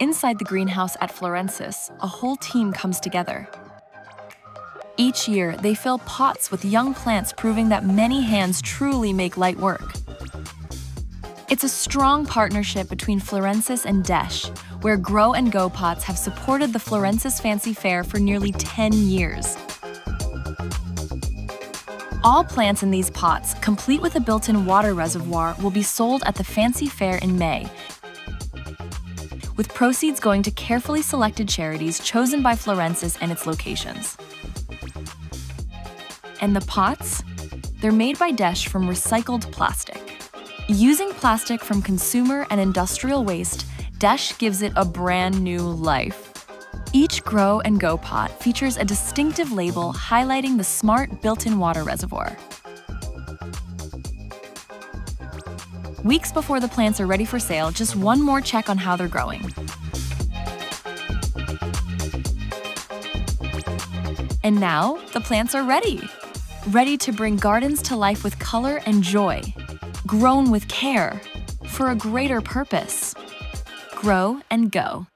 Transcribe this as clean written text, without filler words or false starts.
Inside the greenhouse at Florensis, a whole team comes together. Each year, they fill pots with young plants, proving that many hands truly make light work. It's a strong partnership between Florensis and Desch, where Grow&Go pots have supported the Florensis Fancy Fair for nearly 10 years. All plants in these pots, complete with a built-in water reservoir, will be sold at the Fancy Fair in May, with proceeds going to carefully selected charities chosen by Florensis and its locations. And the pots? They're made by Desch from recycled plastic. Using plastic from consumer and industrial waste, Desch gives it a brand new life. Each Grow&Go pot features a distinctive label highlighting the smart built-in water reservoir. Weeks before the plants are ready for sale, just one more check on how they're growing. And now, the plants are ready. Ready to bring gardens to life with color and joy. Grown with care, for a greater purpose. Grow&Go.